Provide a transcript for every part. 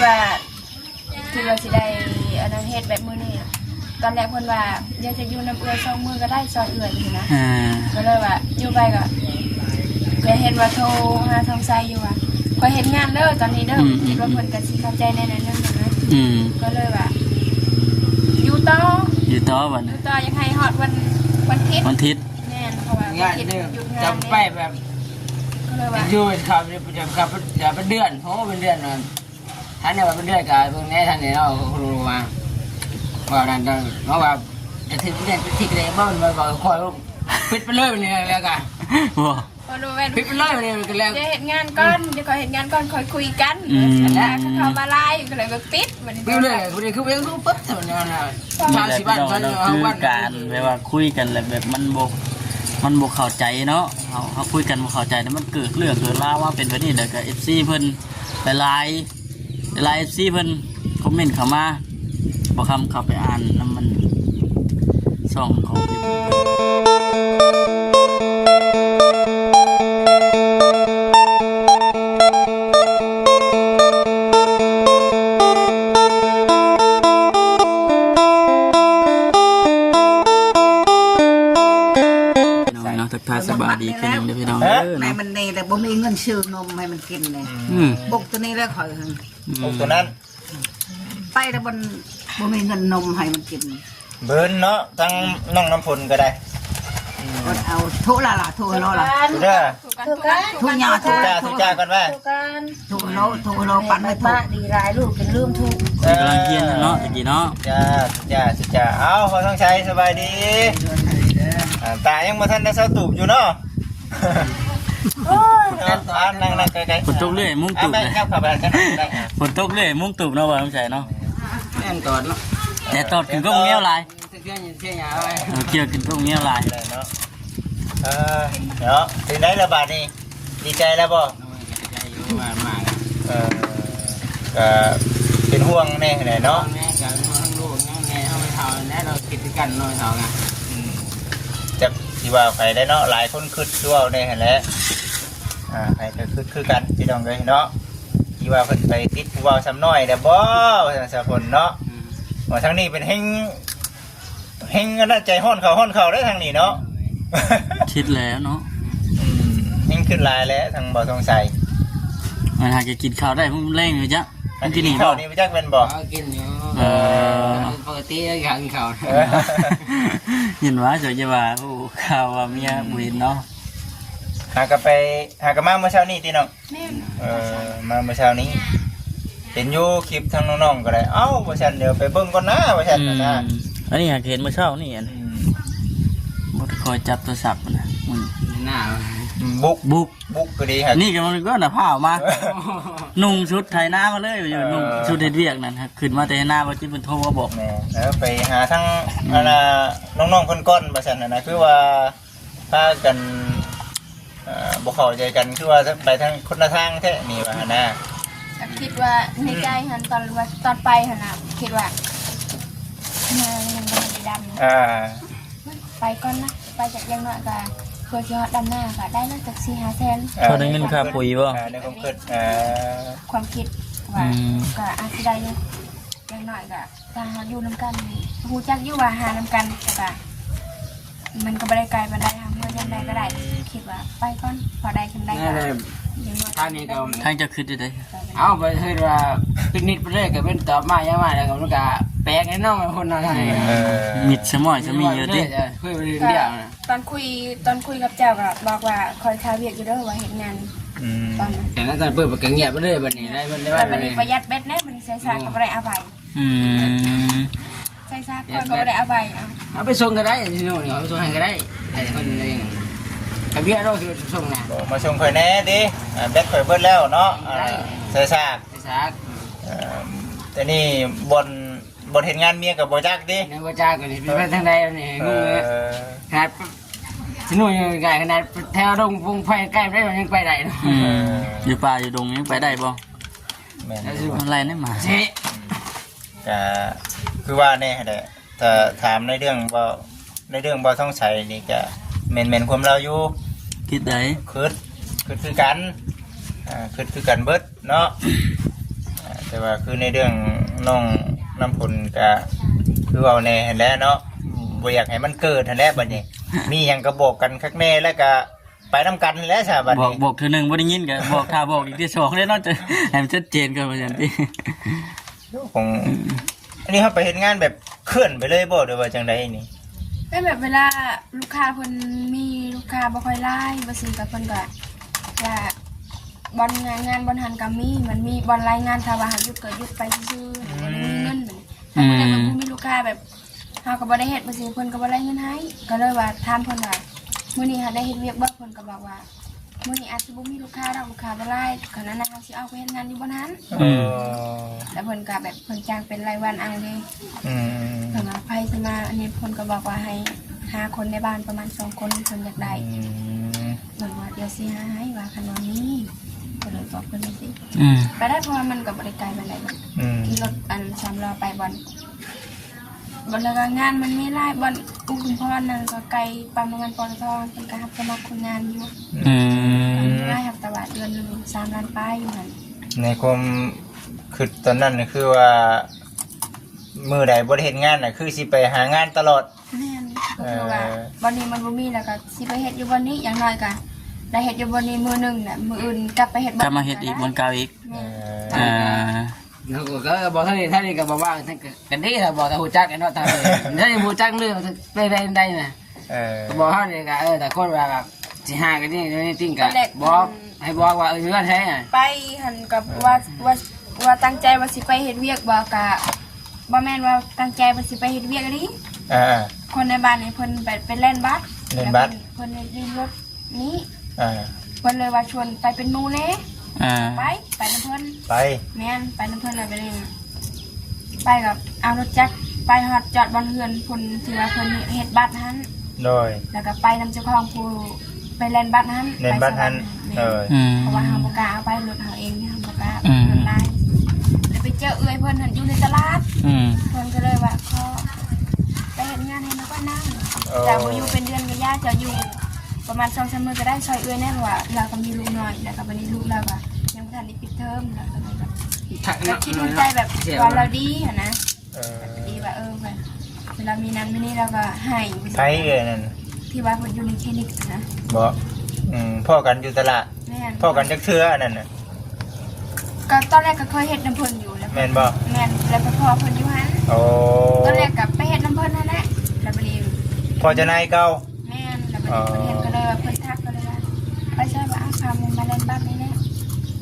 ว่าสิได้อันนั้นเฮ็ดแบบมื้อนี้ตอนแรกเพิ่นว่าอยากจะอยู่น้ำเอื้อย2มื้อก็ได้ซอยเอื้อยอยู่นะก็เลยว่าอยู่ไปก็เห็นว่าโทรหาทองไซอยู่ว่าก็เฮ็ดงานเด้อตอนนี้เด้อคิดว่าเพิ่นก็สิเข้าใจในนั้นนะก็เลยว่าอยู่ต่อบัดอยู่ต่อยังให้ฮอดวันอาทิตย์แม่นเพราะว่างานเด้อจำไปแบบอยู่ครับจะเป็นเดือนโหเป็นเดือนนั่นท่านเนี่ยว่าเป็นเดือนกับเบิ่งแน่ท่านเนี่ยเรารู้ว่านั่นเพราะว่าจะถึงเดือนที่ไหนบ้างมันบอกคอยปิดไปเลยเนี่ยแล้วกันปิดไปเลยเนี่ยกันแล้วจะเห็นงานก้อนจะคอยเห็นงานก้อนคอยคุยกันแล้วเขามาไล่ก็เลยปิดเลยคุณคือเว้ยรู้ปุ๊บแต่เนี่ยนะชาวสิบ้านชาวบ้านการแบบว่าคุยกันแบบมันบกเข้าใจเนาะเขาคุยกันบกเข้าใจแล้วมันเกิดเรื่องเกิดราวว่าเป็นแบบนี้เดี๋ยวกับ FC เพิ่นหลาย FC เพิ่นคอมเมนต์เข้ามาบอกคำเข้าไปอ่านแล้วมันส่องของพี่บุญทักทายสบายดีขึ้นเดี๋ยวพี่น้องในมันนี่แต่บ่มีเงินซื้อนมให้มันกินเลยบุกตัวนี้แล้วข่อยบุกตัวนั้นไปแต่บ่มีเงินนมให้มันกินเบิ้นเนาะทั้งน้องน้ำพลก็ได้เอาทุละทุโลละทุเด้อทุยาทุจ้ากันแม่ทุโลปั่นไม่ถูกดีรายลูกเป็นลืมทุกกำลังเย็นเนาะตะกี้เนาะจ้าเอาพอต้องใช้สบายดีตายังมาทันได้เศร้าตูบอยู่เนาะนั่งไกลฝนตกเรื่อยมุ่งตูบเลยฝนตกเรื่อยมุ่งตูบเนาะว่าต้องใช้เนาะแม่นตอดเนาะแต่ตอดกินก็เงี้ยวลายเกี่ยวกินก็เงี้ยวลายเนาะถึงได้ระบาดนี่ดีใจแล้วบ่เป็นห่วงแน่เนาะแม่กับทั้งลูกแม่เขาไปเท่าแน่เราคิดกันน้อยเท่าไงจะที่ว่าใครได้เนาะหลายคนคืดด้วยในแหละใครก็คือกันพี่น้องเลยเนาะที่ว่าเพิ่นไปติดผู้ว่าซ้ำน้อยแต่บ่สะพลเนาะว่าทางนี้เป็นเฮงน่าใจห้อนเขาได้ทางนี้เนาะคิดแล้วเนาะเฮงขึ้นลายแล้วทางบ่อทองใสมันหากจะกินข้าวได้พุ่งเร่งเลยจ้ะมันกินข้าวนี่ไม่จักเป็นบ่กินอยู่ปกติอยากกินข้าวยินว่าจะว่าผู้ข่าวว่าเมียบุญเนาะหากมาเมื่อเช้านี้ตีน้องมาเมื่อเช้านี้เห็นอยู่คลิปทางน้องๆก็ได้เอ้าว่าฉันเดี๋ยวไปเบิ่งก่อนนะว่าฉันนะอันนี้หากเห็นเมื่อเช้านี่อันบ่คอยจับโทรศัพท์นะหน้าบุกก็ดีครับนี่ก็มันก็หน้าผ้ามานุ่งชุดไทยหน้ามาเลยอยู่นุ่งชุดเฮ็ดเวียกนั่นฮะขึ้นมาแต่หน้าว่าจิเป็นโทรมาบอกแล้วไปหาทั้งน้องๆคนก้อนว่าฉันนะคือว่าพากันบ่เข้าใจกันคือว่าไปทางคนละทางแท้นี่ว่านะคิดว่าในใจหันตอนไปหันน่ะคิดว่ายังไม่ได้ดำไปก่อนนะไปจากยังน้อยก็เพื่อจะดำหน้าค่ะได้น่าจาก4-5 แสนเขาได้เงินค่าปุ๋ยบ่ในความคิดว่าก็อาจจะได้ยังน้อยก็การอยู่น้ำกันหูจักอยู่ว่าหาน้ำกันแต่มันก็ไม่ได้ไกลมาได้ทำเมื่อยังไงก็ได้คิดว่าไปก่อนพอได้กันได้ทางนี้ก็ทางจะขึ้นได้เอาไปเฮ้ยว่าปิกนิกไปเลยก็เป็นตอบมาเยอะมากแล้วก็มันก็แปลกไอ้น้องคนนั้นมิดสมอยจะมีเยอะดิคุยไปเรื่อยๆตอนคุยกับเจ้าก็บอกว่าคอยคาเวียกอยู่ด้วยว่าเห็นงานตอนนั้นแต่นั้นตอนเปิดปากเงียบไปเลยวันนี้ได้วันนี้วันนี้ประหยัดเบ็ดแน่มันใส่ซากกับอะไรเอาไปใส่ซากคนก็ได้เอาไปเอาไปส่งก็ได้ที่โน่นเอาไปส่งให้ก็ได้แต่คนนึงกับเบี้ยเราคือส่งนะมาส่งข่อยแน่ดิแบตข่อยเบิดแล้วเนาะใส่ซากแต่นี่บนเห็นงานเมียกับบ่จักดิบ่จักก็นี่ไปทางใดนี่งงเลยขนาดที่นู่นยังไงขนาดแถวดงวงไฟใกล้ได้มันยังไปได้เนาะอยู่ป่าอยู่ดงยังไปได้บ่อะไรนี่มาก็คือว่าแน่แหละถ้าถามในเรื่องบ่ต้องใช้นี่ก็เมนความเราอยู่คิดได้คือกันคือกันเบิดเนาะ แต่ว่าคือในเรื่องน้องน้ำผลก็คือเอาแน่หั่นแหล้วเนาะบ่อยากให้มันเกิดหั่นแหล้วบัดนี้ มีหยังก็บอกกันคักแน่แล้วก็ไปนํกันแหล้วซะบัด บอก นี้ บอกเธอหนึ่งบ่ได้ยินก็บอกถ้าบอกอีกที่สองได้เนาะจะให้มันชัดเจนกันว่าอย่างที่ ของอันนี้เขาไปเฮ็ดงานแบบเคลื่อนไปเลยบ่หรือว่าจังไดนี่ ไม่แบบเวลาลูกค้าเพิ่นมีลูกค้าบ่ค่อยไล่บ่ซื้อกับเพิ่นก็ว่าบอลงานบอลหันก็มีมันมีบอลรายงานถ้าว่าหาหยุดก็หยุดไปซื่อๆบ่ได้มีเงินเหมือนถ้าเพิ่นได้บ่มีลูกค้าแบบเฮาก็บ่ได้เฮ็ดบ่ซื้อเพิ่นก็บ่ได้เงินให้ก็เลยว่าถามเพิ่นว่ามื้อนี้หาได้เฮ็ดเวียกบ่เพิ่นก็บอกว่ามื้อนี้อาจสิบ่มีลูกค้าดอกลูกค้าบ่ไล่ขณะนั้นเฮาสิเอาไปเฮ็ดงานอยู่บ่นั้น แล้วเพิ่นก็แบบเพิ่นจ้างเป็นรายวันเอาเลย อืม เพิ่นว่าไผสิมาอันนี้เพิ่นก็บอกว่าให้หาคนในบ้านประมาณ2คนเพิ่นอยากได้ อืม เพิ่นว่าเดี๋ยวสิหาให้ว่าขนมนี้ก็เลยบอกเพิ่นว่าสิ อืม ไปได้เพราะว่ามันก็บ่ได้ไกลปานใดหรอก อืม ขี่รถอัน3ล้อไปบ่อนแล้วก็งานมันมีหลายบ่อนอุ้มพรนั่นก็ไกลประมาณปอนทองเพิ่นก็รับสมัครคนงานอยู่ อืม ได้ครับแต่ว่าเดือนหนึง3ล้านป้ายอยู่หั่น ในความคือตอนนั้นนี่คือว่ามื้อใดบ่ได้เฮ็ดงานน่ะคือสิไปหางานตลอด แม่นก็คือว่าบ่นี้มันบ่มีแล้วก็สิไปเฮ็ดอยู่บ่นี้อย่างน้อยก็ได้เฮ็ดอยู่บ่นี้มื้อหนึงน่ะมื้ออื่นกลับไปเฮ็ดบ่ กลับมาเฮ็ดอีกบนเก่าอีก แม่น อ่า แล้วก็บอกท่านนี่ก็บอกว่ากันที่เราบอกแต่หูจักกันเนาะตาเลยถ้าหูจักเรื่องได้น่ะ เออ ก็บอกท่านนี่ก็แต่คนว่าแบบสิหากันนี่ติ้งกันบอกให้บอกว่าเรื่องใช่ไง ไปหันกับว่าตั้งใจว่าสิไปเฮ็ดเวียกบ่ก็บ่แม่นว่าตั้งใจว่าสิไปเฮ็ดเวียกอีหลี อ่า คนในบ้านนี่เพิ่นไปเล่นบัส เล่นบัส เพิ่นได้ยืมรถนี้ อ่า เพิ่นเลยว่าชวนไปเป็นหมู่แหน่ อ่า ไปนำเพิ่น ไป แม่นไปนำเพิ่นแล้วไปเลยไปกับเอารถจักรไปฮอดจอดบนเรือนเพิ่นที่ว่าเพิ่นเฮ็ดบัตรนั้น โดย แล้วก็ไปนำเจ้าของผู้ไปเล่นบัตรนั้น เล่นบัตรนั้น ไปสวรรค์ เออ อืม เพราะว่าเฮาบ่กล้าเอาไปรถเฮาเองเฮาบ่กล้า อืม เพิ่นไล่แล้วไปเจอเอื้อยเพิ่นหั่นอยู่ในตลาด อืม เพิ่นก็เลยว่าขอไปเฮ็ดงานให้มันก็นั่งแต่บ่อยู่เป็นเดือนก็ย่าจะอยู่ประมาณ2-3มื้อก็ได้ซอยเอื้อยแน่เพราะว่าเราก็มีลูกน้อยแล้วก็บัดนี้ลูกเราก็ยังบ่ทันได้ปิดเทอมแล้วก็เลยแบบก็คิดในใจแบบว่าเราดีหั่นนะ เออ ดีว่าแบบเวลามีนั้นมีนี่เราก็ให้ ไผเอ้ยนั่น ที่ว่าเพิ่นอยู่ในคลินิกนะ บ่พ่อกันอยู่ตลาด แม่น พ่อกันจักเทื่ออันนั้นน่ะ ก็ตอนแรกก็เคยเฮ็ดน้ำเพิ่นอยู่แล้ว แม่นบ่ แม่นแล้วก็พอเพิ่นอยู่หั่น โอ้ ตอนแรกก็ไปเฮ็ดน้ำเพิ่นนั่นแหละแล้วบัดนี้ พ่อเจะนายเก่า แม่นแล้วบัดนี้เพิ่นเห็นก็เลยว่าเพิ่นทักก็เลยว่าไปใช่ว่าเอาพามึงมาเล่นบ้านนี่แน่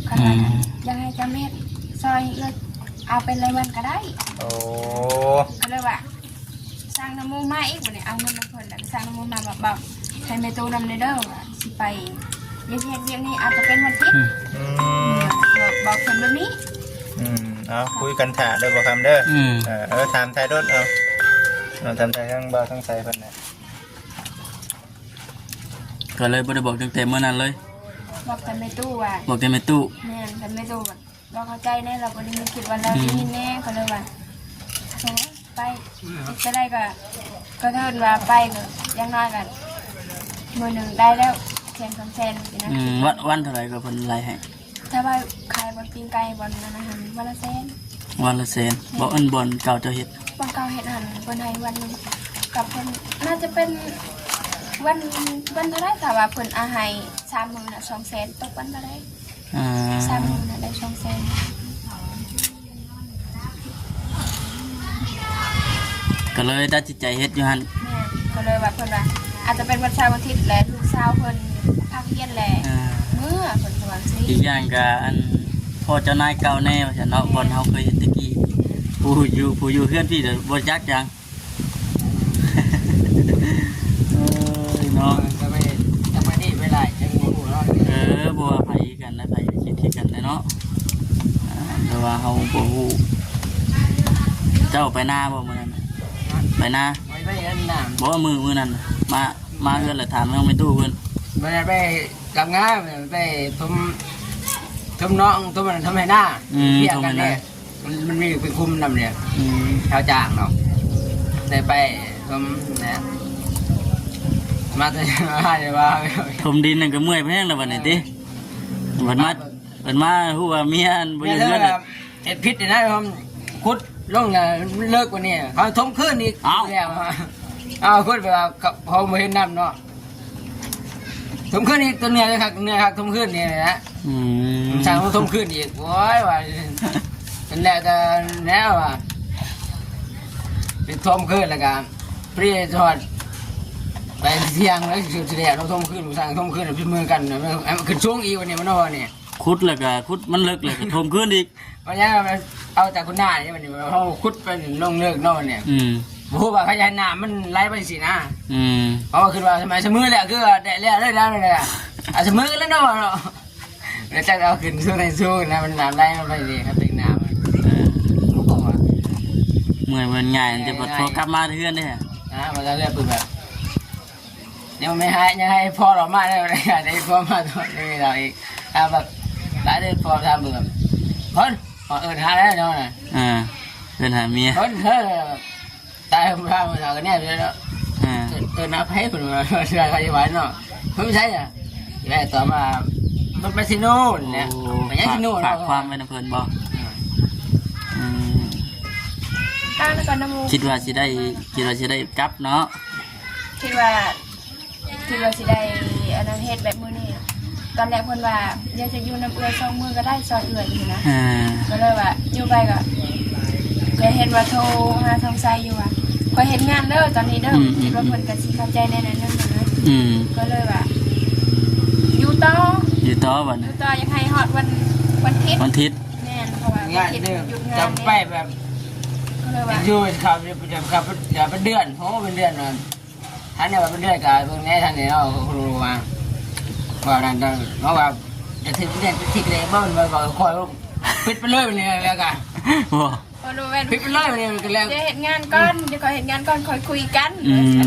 คันว่ายังให้จำเม็ดซอยเอื้อเอาเป็นรายวันก็ได้ โอ้ ก็เลยว่าสร้างน้ำมูมาอีกบัดนี้เอาเงินน้ำเพิ่นแล้วสร้างน้ำมูมาแบบให้แม่ตู้นำในเด้อว่าสิไปเฮ็ดเวียกนี้อาจจะเป็นวันอาทิตย์ อืม บอกเพิ่นแบบนี้ เอาคุยกันถ่าเด้อบ่คำเด้อ อืม ถามไทยรถเอาถามไทยทั้งบ่าวทั้งไทยเพิ่นน่ะ ก็เลยบ่ได้บอกตั้งแต่เมื่อนั้นเลย บอกแต่แม่ตู้ว่า บอกแต่แม่ตู้ แม่นแต่แม่ตู้แบบเราเข้าใจแน่เราบ่ได้มีคิดว่าเราสิแน่ก็เลยว่าโอ้ไปจะได้ก็เทินว่าไปก็อยังน้อยก็มื้อหนึงได้แล้ว100-200สินะ อืมวันเท่าไหร่ก็เพิ่นไล่ให้ ถ้าว่าขายบนปิ้งไก่บนนั้นอาหารวันละแสน วันละแสนบ่เอิ้นบ่อนเก่าเจ้าเฮ็ด บนเก่าเฮ็ดอาหารบนให้วันหนึงกับเพิ่นน่าจะเป็นวันเท่าไหร่ถ้าว่าเพิ่นอาให้3มื้อน่ะ200,000ตกวันเท่าไหร่ อ่า 3มื้อน่ะได้200,000 ก็เลยตัดสินใจเฮ็ดอยู่หั่น แม่ก็เลยว่าเพิ่นว่าอาจจะเป็นวันเสาร์อาทิตย์แหละลูกสาวเพิ่นพักเรียนแหละ อ่า เมื่อเพิ่นก็ว่าสิ อีกอย่างก็อันพ่อเจ้านายเก่าแน่ว่าซั่นเนาะบ่อนเฮาเคยเฮ็ดตะกี้ผู้อยู่เฮือนพี่เด้อบ่จักจัง เอ้ยเนาะ จะไม่นี่ไม่ได้ยังโมโหเนาะ บ่ว่าไผกันนะไผคิดที่กันนะเนาะแต่ว่าเฮาบ่ฮู้เจ้าไปหน้าบ่มื้อนั้นน่ะไปหน้า ไม่ไปเล่นน้ บ่ว่ามื้อนั้นน่ะมาเฮือนแล้วถามน้องไปตู้เพิ่น ำไม่ได้ไปกับงานไปทุ่มน้องทุ่มมันทำให้หน้าเรียกกันเนี่ยมันมีเป็นคุมนำเนี่ย อืม แถวจางเนาะได้ไปทุ่มนะมาแต่มาเลยว่า ถมดินนั่นก็เมื่อยแพงแล้วบัดนี้ติเพิ่นมาฮู้ว่าเมียอันบ่อยู่เฮือนน่ะ เอ็ดพิษนะผมคุดลงเนี่ยเลิกกว่านี้เขาทมขึ้นอีกแล้วเอาคุดไปว่าเขาไม่เห็นน้ำเนาะทมขึ้นอีกตัวเนื้อเลยครับเนื้อครับทมขึ้นนี่นะสั่งทมขึ้นอีกโว้ยว่าเป็นแรกก็แล้วว่าเป็นทมขึ้นแล้วกันเปรี้ยทอดไปเที่ยงแล้วสุดเดียวเราทมขึ้นสั่งทมขึ้นพิมพ์มือกันมันขึ้นช่วงอีวันนี้มันนอนเนี่ย คุดแล้วก็คุดมันเลิกเลยก็ทมขึ้นอีก วันนี้เอาจากคุณหน้านี่มันเขาคุดไปลงเลิกนอนเนี่ยบอกว่าขยายน้ำมันไหลไปสินะเพราะว่าคือว่าทำไมเสมอแหละคือแดดแล้วเลยแล้วเลยอ่ะเสมอแล้วเนาะแล้วจะเอาขึ้นสู้ในสู้นะมันน้ำไหลมันไปดีครับเป็นน้ำ เมื่อยมันง่ายจะปวดคอกลับมาเทือนเนี่ย มันจะเรียกปืนแบบยังไม่ให้พ่อเรามาได้เลยได้พ่อมาตอนนี้เราอีกแบบหลายเดือนพ่อทำแบบคนหาได้เนาะเป็นหาเมียคนตายผมทำเรากันเนี่ยเลยเนาะนับให้คนมาใช้ใครจะไหวเนาะไม่ใช่อ่ะแม่ต่อมามันไปที่โน่นเนี่ยไปยังที่โน่น ฝากความไว้ในเพลินบอกคิดว่าสิได้กลับเนาะคิดว่าสิได้อันนั้นเฮ็ดแบบมื้อนี้ตอนแรกเพิ่นว่าอยากจะอยู่น้ำเอื้อย2 มื้อก็ได้ซอยเอื้อยอยู่นะก็เลยว่าอยู่ไปก็เห็นว่าโทรหาทางไซอยู่ว่าก็เฮ็ดงานเด้อตอนนี้เด้อคิดว่าเพิ่นก็สิเข้าใจในนั้นนะก็เลยว่าอยู่ต่อบัดอยู่ต่ออยากให้ฮอดวันอาทิตย์แม่นเพราะว่างานเนี่ยจำไปแบบอยู่ครับประจำครับอย่าเป็นเดือนเพราะว่าเป็นเดือนนั่นท่านเนี่ยว่าเป็นเดือนกับตรงนี้ท่านเนี่ยเราครูมาว่านั่นเพราะว่าจะถึงเดือนที่เลยบ้านมันบอกคอยปิดไปเลยเนี่ยแล้วกันปิดไปเลยเนี่ยกันแล้วจะเห็นงานก้อนจะคอยเห็นงานก้อนคอยคุยกัน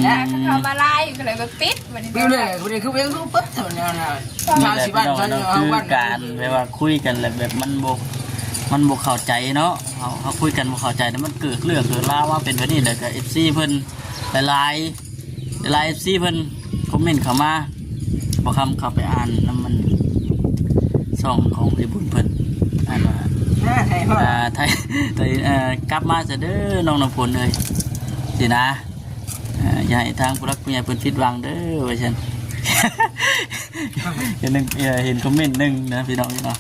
แล้วเขามาไล่ก็เลยก็ปิดมันปิดเลยคุณเด็กคือเวรู้ปุ๊บเท่านั้นนะชาวบ้านคือการแบบคุยกันแบบมันบกเข้าใจเนาะเขาคุยกันบกเข้าใจแล้วมันเกิดเรื่องเกิดราวว่าเป็นแบบนี้เดี๋ยวกับFCเพิ่นหลายFCเพิ่นคอมเมนต์เข้ามาบอกคำเข้าไปอ่านแล้วมันช่องของไอ้บุญเพิ่นอ่านว่าไทยกลับมาจะเด้อน้องน้ำฝนเลยสินะอย่าให้ทางผู้รักผู้ใหญ่เพิ่นผิดหวังเด้อว่าฉัน เห็นคอมเมนต์นึงนะพี่น้องเนาะ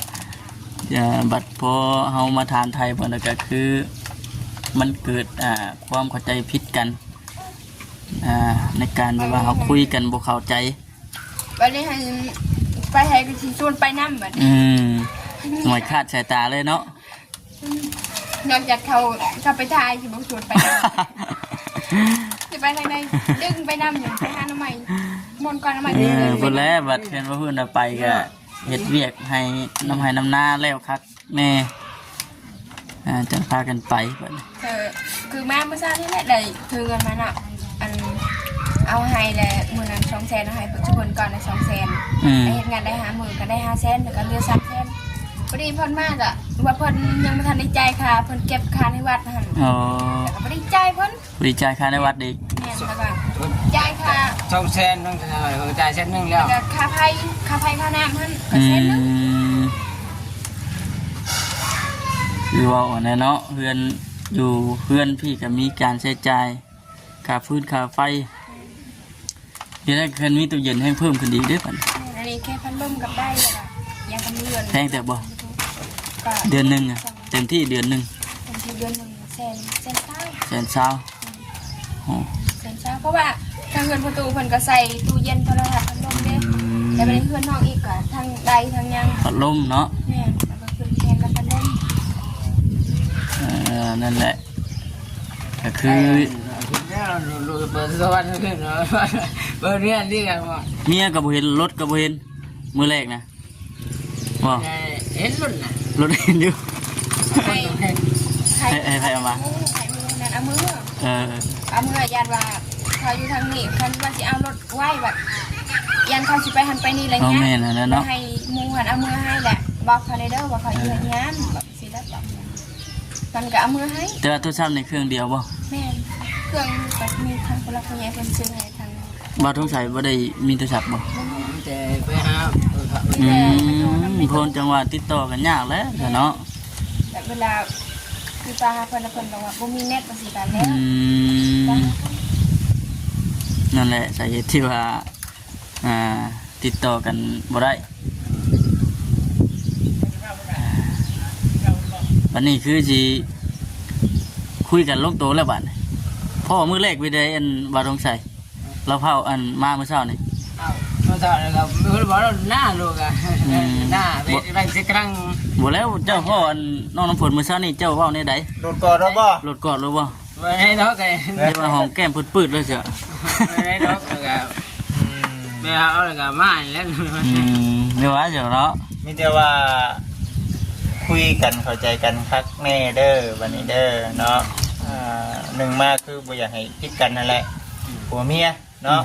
บัดพอเฮามาทานไทยบ่ก็คือมันเกิดความเข้าใจผิดกันในการว่าเฮาคุยกันบ่เข้าใจวันนี้ให้ไปให้ก็สิชวนไปนำบัดหน่วยคาดสายตาเลยเนาะนอกจากเขาไปทายสิบ่ชวนไปสิไปทางใดดึงไปนำอย่างไปหาน้ำใหม่มนต์ก่อนน้ำใหม่พุ่นแล้วบัดเพิ่นว่าเพิ่นไปก็เฮ็ดเวียกให้น้ำนาแล้วครับแม่จะพากันไปบัดคือมาเมื่อเช้านี่แหละได้ถือเงินมาน่ะอันเอาให้แหละมื้อนั้น200,000เอาให้ทุกคนก่อนได้200,000ได้เฮ็ดงานได้50,000ก็ได้500,000แล้วก็เหลือ300,000พอดีเพิ่นมาก็ว่าเพิ่นยังบ่ทันได้จ่ายค่าเพิ่นเก็บค่าในวัดหั่นแล้วก็บ่ได้จ่ายเพิ่นบ่ได้จ่ายค่าในวัดอีกแม่นแล้วก็จ่ายค่า200,000ต้องจ่าย1,000,000แล้วแล้วค่าไฟค่าน้ำหั่นก็1,000,000คือว่าอันนั้นเนาะเพื่อนอยู่เพื่อนพี่ก็มีการใช้จ่ายค่าฟืนค่าไฟเดี๋ยวได้เพิ่นมีตู้เย็นให้เพิ่มขึ้นอีกเด้อบัดอันนี้แค่พัดลมกับได้ล่ะยังกำเรือนแพงแต่บ่เดือนนึงเต็มที่เดือนนึงแสนเช้าเพราะว่าทางเงินประตูเพิ่นก็ใส่ตู้เย็นโทรทัศน์พัดลมเด้แต่บ่ได้เพื่อนน้องอีกก็ทางใดทางยังพัดลมเนาะแม่แล้วก็คือแทนกับพัดลมนั่นแหละก็คือเปิดสวรรค์ขึ้นเนาะเปิดเรียนที่กันว่าเมียก็บ่เห็นรถก็บ่เห็นมื้อแรกนะว่าเห็นรถน่ะรถเห็นอยู่ให้เอามาเอามือยันว่าเขาอยู่ทางนี้คันว่าสิเอารถไหว้แบบยันเขาสิไปหันไปนี่อะไรเงี้ยให้มูหันเอามือให้แหละบอกเขาในเด้อว่าเขาอยู่งานแบบสิได้บอกมันก็เอามือให้แต่ว่าโทรศัพท์ในเครื่องเดียวบ่แม่เครื่องแบบมีทางคนละคนใหญ่คนซื้อให้ทางบ่ต้องใช้บ่ได้มีโทรศัพท์บ่แต่ไปหาคนจังหวะติดต่อกันยากแล้วเนาะแบบเว เวลาคือปลาเพิ่นบอกว่าบ่มีเน็ตภาษีกันแล้ว นั่นแหละสาเหตุที่ว่าติดต่อกันบ่ได้วันนี้คือสิคุยกันลงโตแล้วบัดพ่อมื้อแรกไปได้อันบ่ต้องใส่เราเผาอันมาเมื่อเช้านี่ มาต่อเลยครับมีคนบอกว่าหน้าลูกอะหน้าเป็นสิกรัง บ่แล้วเจ้าพ่ออันน้องน้ำฝนเมื่อเช้านี่เจ้าเว้าในใด โดนกอดแล้วบ่ รถกอดหรือบ่ ไม่ให้ดอกเลย ได้ว่าหอมแก้มปืดๆเลยเจ้ะ ไม่ให้ดอกเลยครับไม่เอาเลยครับมาแล้ว ไม่ว่าเจ้าเนาะ มีแต่ว่าคุยกันเข้าใจกันคักแน่เด้อบัดนี้เด้อเนาะหนึ่งมาคือบ่อยากให้ผิดกันนั่นแหละผัวเมียเนาะ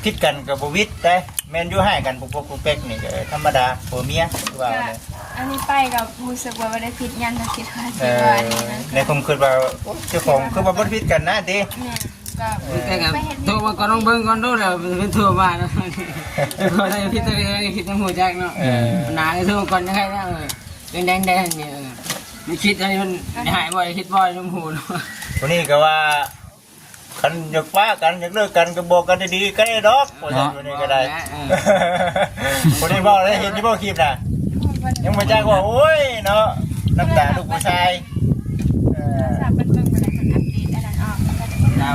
ผิดกันกับบ่วิดได้แม่นอยู่ให้กันปุกๆเป๊กๆนี่ก็ธรรมดาผัวเมียคือว่าเลย อันนี้ไปกับรู้สึกว่าได้ผิดยันถ้าคิดว่า เออในผมคิดว่าเจ้าของคือว่าบ่ผิดกันนะติ เนี่ยก็ แต่ครับโทรมาก่อนน้องเบิ้งก่อนดูแล้วเป็นโทรมาเนาะโทรได้พิจารณาคิดทั้งหัวใจเนาะหนาโทรก่อนยังไงนะแดงนี่มันคิดอะไรมันหายบ่อยคิดบ่อยน้ำหูเนาะ วันนี้ก็ว่าคันอยากฟ้ากันอยากเลิกกันก็บอกกันดีๆก็ได้ดอกว่าจังวันนี้ก็ได้คนนี้บอกได้เห็นที่บอกคลิปน่ะยังบ่จ้างว่าโอ้ยเนาะน้ำตาลูกผู้ชาย ทราบเป็นเบิ่งไปแล้วอัปเดตอันนั้นออกแล้วก็ เรา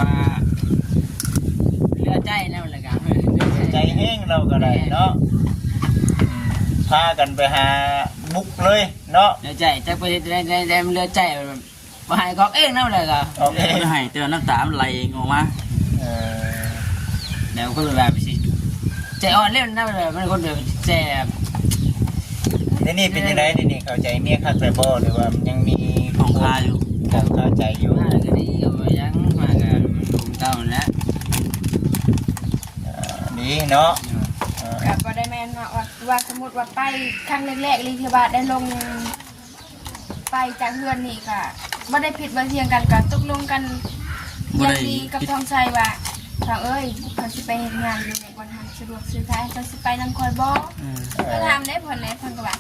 เลือใจแล้วเลยครับ ใจแห้งเราก็ได้เนาะพากันไปหาบุกเลยเนาะ เลือใจจะไปได้เลือใจมาหายกอกเองนั่นเลยครับ โอเค ไม่ให้แต่ว่าน้ำตามันไหลออกมา แล้วคนแบบสิใจอ่อนเล่นนั่นเลยมันคนแบบใจ นี่เป็นยังไงนี่เข้าใจเมียคักแต่บ่หรือว่ายังมี ของคาอยู่ ของเข้าใจอยู่ น่าจะดีกับยังมากับถูกต้องแล้ว ดีเนาะ ก็บ่ได้แม่นว่าสมมุติว่าไปครั้งแรกๆลีเทบาได้ลงไปจากเฮือนนี่ค่ะบ่ได้ผิดบ่เถียงกันก็ตกลงกันอย่างดีกับทองชัยว่าทางเอ้ยเขาสิไปเฮ็ดงานอยู่ในวันทางสะดวกซื้อท้ายเขาสิไปนำคอยบ่ก็ถามได้เพิ่นเลยเพิ่นก็ว่า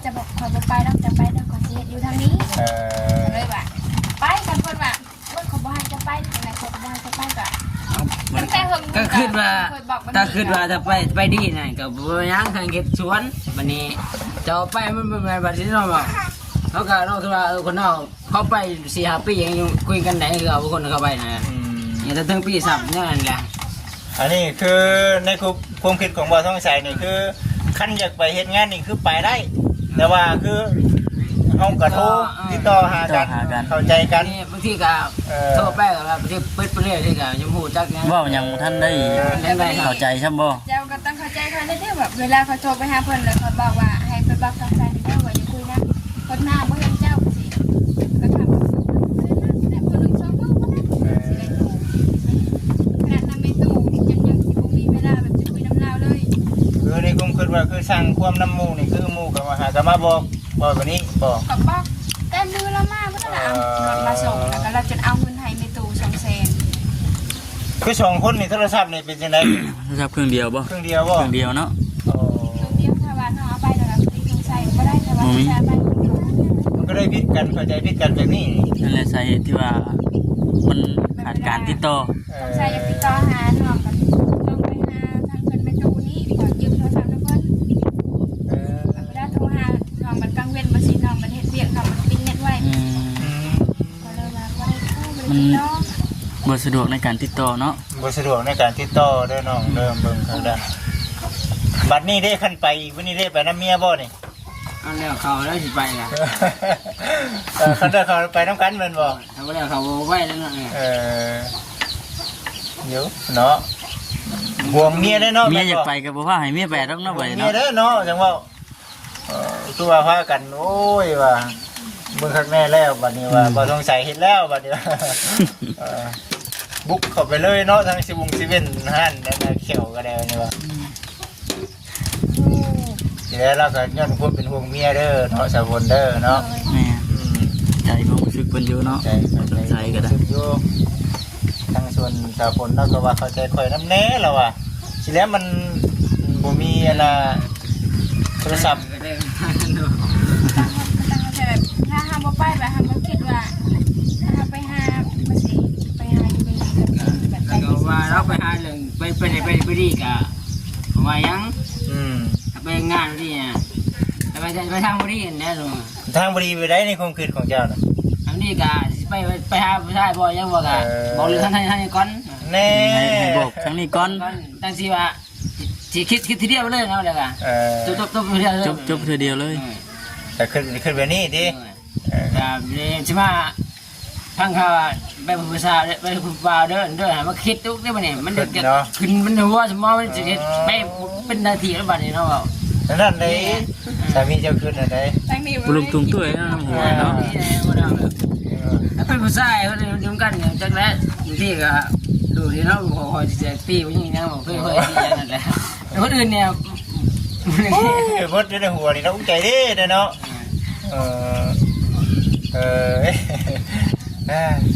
จะบอกคอยบ่ไปแล้วจะไปแล้วก็สิเฮ็ดอยู่ทางนี้เลยว่าไปกันเพิ่นว่าเขาบ่ให้จะไปอะไรเขาบ่ให้จะไปก็ก็คิดว่าถ้าคิดว่าถ้าไปดีนั่นก็บ่ยังทางเก็บสวนวันนี้จะไปมันเป็นแบบที่เราบอกเขาก็เราคือว่าคนเราเขาไป4-5 ปียังคุยกันไหนคือเอาคนเขาไปนะอย่างถ้าถึงปี3เนี่ยนั่นแหละ อันนี้คือในความคิดของบ่าวท้องใสนี่คือคันอยากไปเฮ็ดงานนี่คือไปได้ แต่ว่าคือเฮากระโทรติดต่อหากันเข้าใจกัน บางทีก็โทรไปก็บางทีปิดไปเรื่อยที่ก็ยังหูจักยัง เว่ายังบ่ท่านได้เข้าใจใช่บ่ เจ้าก็ต้องเข้าใจเขาได้เด้อแบบเวลาเขาโทรไปหาเพิ่นแล้วเขาบอกว่าให้ไปบอกทางใจเด้อว่าอย่าคุยนะคนหน้าบ่เห็นเจ้าสิก็ทำแต่คนนึง2มื้อบ่ได้สิได้โทรขนาดนำไปตู้ยังสิบ่มีเวลาแบบจะคุยนำลาวเลย คือในความคิดว่าคือสร้างความน้ำหมู่นี่คือหมู่กับมาหาก็มาบอกแบบนี้บอก ก็บอกแต่มือเรามาบ่ได้เอารถมาส่งแล้วก็เราจะเอาเงินให้ในตู้200,000 คือ2คนนี่โทรศัพท์นี่เป็นจังได๋ โทรศัพท์เครื่องเดียวบ่ เครื่องเดียวบ่ เครื่องเดียวเนาะ เดียวถ้าว่าน้องเอาไปแล้วก็ต้องใช้บ่ได้แต่ว่าใช้ไป มันก็ได้ผิดกันเข้าใจผิดกันแบบนี้ นั่นแหละสาเหตุที่ว่ามันขาดการติดต่อ ต้องใช้อยากติดต่อหาน้องกันลงไปหาทางเพิ่นไปตู้นี้ขอยืมโทรศัพท์นำเพิ่นเวลาโทรหาน้องมันกลางเว้นบ่สิน้องมันเฮ็ดเวียกน้องมันปิ้งเน็ตไว้ก็เลยว่าบ่ได้โทรบ่ได้ติดต่อ บ่สะดวกในการติดต่อเนาะ บ่สะดวกในการติดต่อเด้อน้องเริ่มเบิ่งข้างด้านบัดนี้ได้คันไปวันนี้ได้ไปน้ำเมียบ่นี่ เอาแล้วเขาแล้วสิไปล่ะ คันเด้อเขาไปน้ำกันแม่นบ่ เอาแล้วเขาไว้แล้วนั่นแหละ เดี๋ยวเนาะห่วงเมียได้เนาะ เมียอยากไปก็บ่ว่าให้เมียไปดอกเนาะ ห่ว ไว้ งเมีย เนาะ ได้เนาะจังว่าคือว่าพากันโอ้ยว่าเบิ่งคักแน่แล้วบัดนี้ว่าบ่ต้องใส่เฮ็ดแล้วบัดนี้บุกเข้าไปเลยเนาะทางสิวงสิเว้นหั่นนั่นน่ะเขียวก็ได้นี่ว่าทีแรกเราก็ย้อนความเป็นห่วงเมียเด้อเนาะสาวคนเด้อเนาะ แม่ใจความรู้สึกเพิ่นอยู่เนาะ ใจก็ได้ อยู่ทางส่วนสาวคนเนาะก็ว่าเข้าใจข่อยน้ำแน่แล้วว่ะทีแล้วมันบ่มีอะไรโทรศัพท์ ก็ได้ ตั้งใจแบบถ้าหาบ่ไป แบบทำก็คิดว่าถ้าไปหาภาษีไปหาอยู่ในแบบ แล้วก็ว่าเราไปหาเรื่องไปดีกะว่ายังไปงานที่เนี่ยไปทางบุรีเนี่ยลุง ทางบุรีไปได้ในความคิดของเจ้าน่ะ ทางนี้กะไปหาผู้ชายบ่ยังบ่กะบอกเลยท่านก่อน แน่ ให้บอกทั้งนี้ก่อน ตั้งสิว่าสิคิดทีเดียวเลยนะเลยกะจบทีเดียวเลย จบเธอเดียวเลย แต่ขึ้นแบบนี้ดิ ใช่ไหมทางเขาไปผู้ชายไปผู้บ่าวเดินมาคิดทุกนี่มันเนี่ยมันจะขึ้นมันหัวสมองมันจะไปเป็นนาทีแล้วบัดนี้เนาะ นั่นเลยสามีเจ้าขึ้นอะไร บุรุษตุงตุ้ยนะหัวเนาะ เป็นผู้ชายเขาเดินกันอย่างจังแล้วอยู่ที่ก็ดูที่เนาะคอยจะปีวันนี้นะบอกเคยนั่นแหละคนอื่นเนี่ย โอ้ยมดในหัวนี่เราอุ้งใจดิเนาะ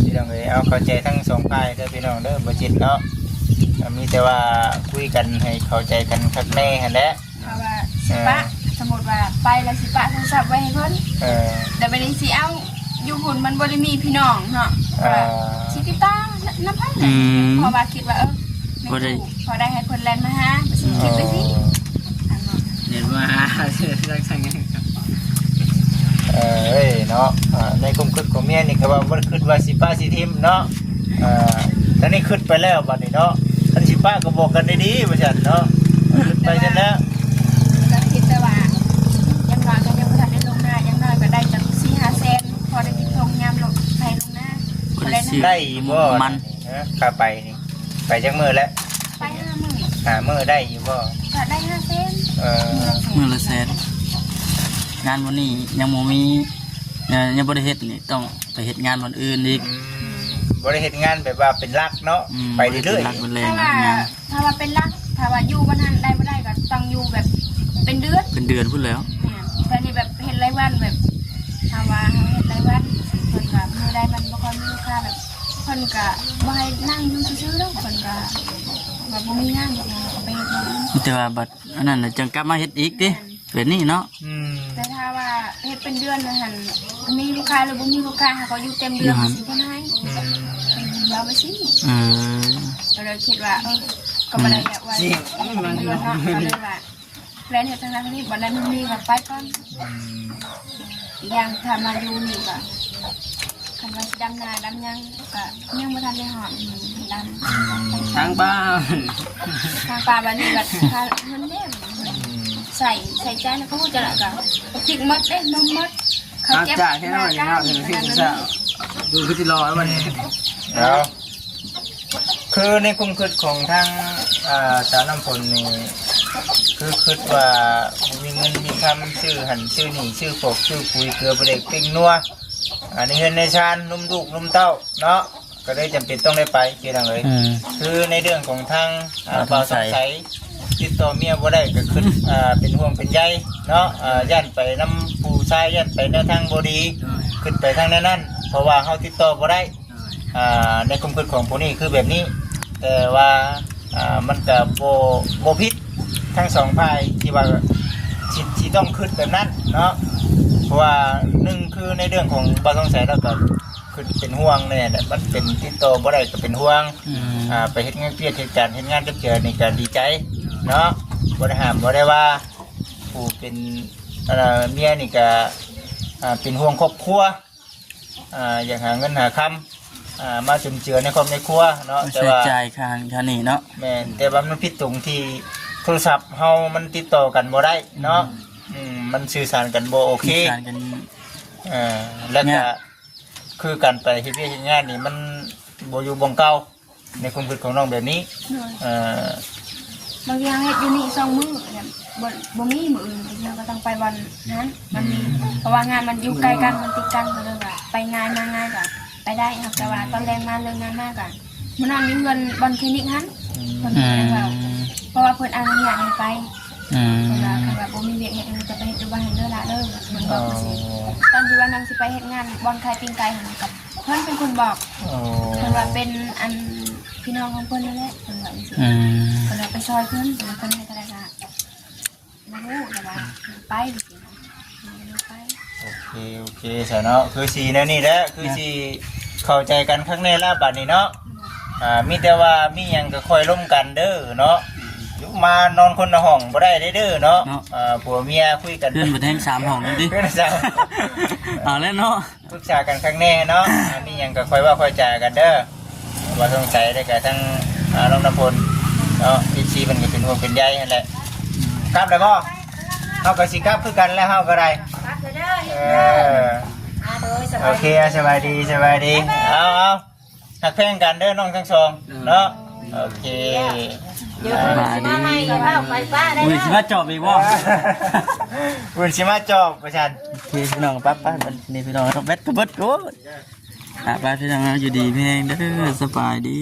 พี่น้องเลยเอาเข้าใจทั้งสองฝ่ายเด้อพี่น้องเด้อบ่จิตเนาะมีแต่ว่าคุยกันให้เข้าใจกันคักแน่หั่นแหละ เอาว่าสิปะสมมติว่าไปแล้วสิปะโทรศัพท์ไว้ให้เพิ่นแต่บัดนี้สิเอาอยู่หุ่นมันบ่ได้มีพี่น้องเนาะสิติดตามน้ำพันพอว่าคิดว่าพอได้ให้เพิ่นแล่นมาหาสิคิดไปสิ เนี่ยมารักษาไง เนาะในความคิดของเมียนี่ก็ว่าบ่คิดว่าสิป้าสิทิมเนาะตอนนี้คิดไปแล้วบัดนี้เนาะท่านสิป้าก็บอกกันดีๆว่าซั่นเนาะไปซั่นแล้ว ก็คิดแต่ว่ายังน้อยก็ยังบ่ทันได้ลงหน้ายังน้อยก็ได้จัก 4-5 แสนพอได้กินทงยามลงไผลงหน้าได้บ่มันข้าไปนี่ไปจักมื้อแล้ว ไป5 มื้อ มื้อได้อยู่บ่ ก็ได้5 แสน มื้อละแสนงานวันนี้ยังบ่มียังบ่ได้เฮ็ดนี่ต้องไปเฮ็ดงานวันอื่นอีก บ่ได้เฮ็ดงานแบบว่าเป็นหลักเนาะไปเรื่อยๆ ถ้าว่าเป็นรักถ้าว่าอยู่บ้านนั้นได้บ่ได้ก็ต้องอยู่แบบเป็นเดือน เป็นเดือนพุ่นแล้ว แต่นี่แบบเฮ็ดรายวันแบบถ้าว่าเฮาเฮ็ดรายวันเพิ่นก็มื้อใดมันบ่ค่อยมีลูกค้าแบบเพิ่นก็บ่ให้นั่งอยู่ซื่อๆแล้วเพิ่นก็แบบบ่มีงานแบบนั้นก็ไปเฮ็ดงาน แต่ว่าบัดอันนั้นน่ะจังกลับมาเฮ็ดอีกติเป็นนี่เนาะ แต่ถ้าว่าเฮ็ดเป็นเดือนนะหั่นมีลูกค้าหรือบ่มีลูกค้าเฮาก็อยู่เต็มเดือนสิเพิ่นให้เราไปสิก็เลยคิดว่าก็บ่ได้แบบว่ามันเดือนเนาะก็เลยว่าแพลนเฮ็ดทางนั้นนี่บ่ได้มันมีก็ไปก่อนอย่างถ้ามาอยู่นี่ก็คันว่าสิดำนาดำยังก็ยังบ่ทันได้หอดดำ ทางบ้าน ทางป่าบัดนี้ก็ค่าเงินเด้ใส่ใจนะเขาจะละก็พริกมดเด้นมมดเขาเก็บ จ่ายแค่นั้นเนาะถึงที่จะดูคือที่รอแล้ววันนี้ แล้วคือในความคิดของทางสาวน้ำฝนนี่คือคิดว่ามีเงินมีคำชื่อหันชื่อนี่ชื่อปกชื่อคุยเกลือประเด็กปิ้งนัวในเงินในชานนุ่มลูกนุ่มเต้าเนาะก็ได้จำเป็นต้องได้ไปเกี่ยวกับเลยคือในเรื่องของทางบ่าวสงสัยติดต่อเมียบ่ได้ก็ขึ้นเป็นห่วงเป็นใยเนาะย่านไปน้ำผู้ชายย่านไปแนวทางบ่ดีขึ้นไปทางนั้นเพราะว่าเขาติดต่อบ่ได้ในความคิดของผู้นี้คือแบบนี้ แต่ว่ามันก็โบพิษทั้งสองฝ่ายที่ว่าที่ต้องขึ้นแบบนั้นเนาะเพราะว่าหนึ่งคือในเรื่องของบ่าวสงสัยแล้วก็คือเป็นห่วงเนี่ยมันเป็นติดต่อบ่ได้ก็เป็นห่วงไปเฮ็ดงานเพียรเหตุการณ์เฮ็ดงานเจอนี่ก็ดีใจเนาะบ่ได้ห้ามบ่ได้ว่าผู้เป็นเมียนี่ก็เป็นห่วงครอบครัวอยากหาเงินหาคำมาจุนเจือในครอบในครัวเนาะแต่ว่าจ่ายค่านี่เนาะแม่นแต่ว่ามันผิดตรงที่โทรศัพท์เฮามันติดต่อกันบ่ได้เนาะมันสื่อสารกันบ่โอเคแล้วก็คือการไปเฮ็ดเวียกเฮ็ดงานนี่มันบ่อยู่บ่งเก่าในความคิดของน้องแบบนี้บางอย่างเฮ็ดอยู่นี่2 มื้อเนี่ยบ่มีมื้ออื่นเราก็ต้องไปวันนั้นมันมีเพราะว่างานมันอยู่ใกล้กันมันติดกันก็เลยว่าไปง่ายมาง่ายก็ไปได้ครับแต่ว่าตอนแรงมาเรื่องงานมากก็มันนอนอยู่เงินบนคลินิกนั้นเพิ่นว่าเพราะว่าเพิ่นอนุญาตให้ไปเวลาแบบบ่มีเวียกเฮ็ดจะไปเฮ็ดอยู่บ้านเด้อละเด้อเพิ่นบอกสิตอนที่ว่านั่งสิไปเฮ็ดงานบอนขายปิ้งไก่หั่นกับเพิ่นเป็นคนบอกเพิ่นว่าเป็นอันพี่น้องของเพิ่นนั่นแหละเพิ่นว่าจังซี่เพิ่นไปซอยเพิ่นเพิ่นให้เท่าไหร่ก็บ่รู้แต่ว่าไปสิไป โอเคซะเนาะคือสีแนวนี้แหละคือสีเข้าใจกันข้างในละบัดนี้เนาะมีแต่ว่ามีหยังก็ค่อยร่วมกันเด้อเนาะอยู่มานอนคนละห้องบ่ได้เด้อเนาะผัวเมียคุยกัน เพื่อนบ่แทง3ห้องนั่นดิ เพื่อนสาว เอาแล้วเนาะ ปรึกษากันข้างในเนาะมีหยังก็ค่อยว่าค่อยจากันเด้อว่าสงสัยได้ก็ทั้งน้องน้ำพลเนาะอีซีมันก็เป็นห่วงเป็นใยนั่นแหละครับได้บ่เฮาก็สิครับคือกันแล้วเฮาก็ได้โอเคสบายดีเอาหักแพงกันเด้อน้องทั้งสองเนาะโอเค มาดีอุ้ยสิมาจอบอีกบ่ คุณสิมาจอบประชัน โอเคพี่น้องปั๊บนี่พี่น้องต้องแบตกระเบิดโอ้ยไปพี่น้องอยู่ดีแพงเด้อสบายดี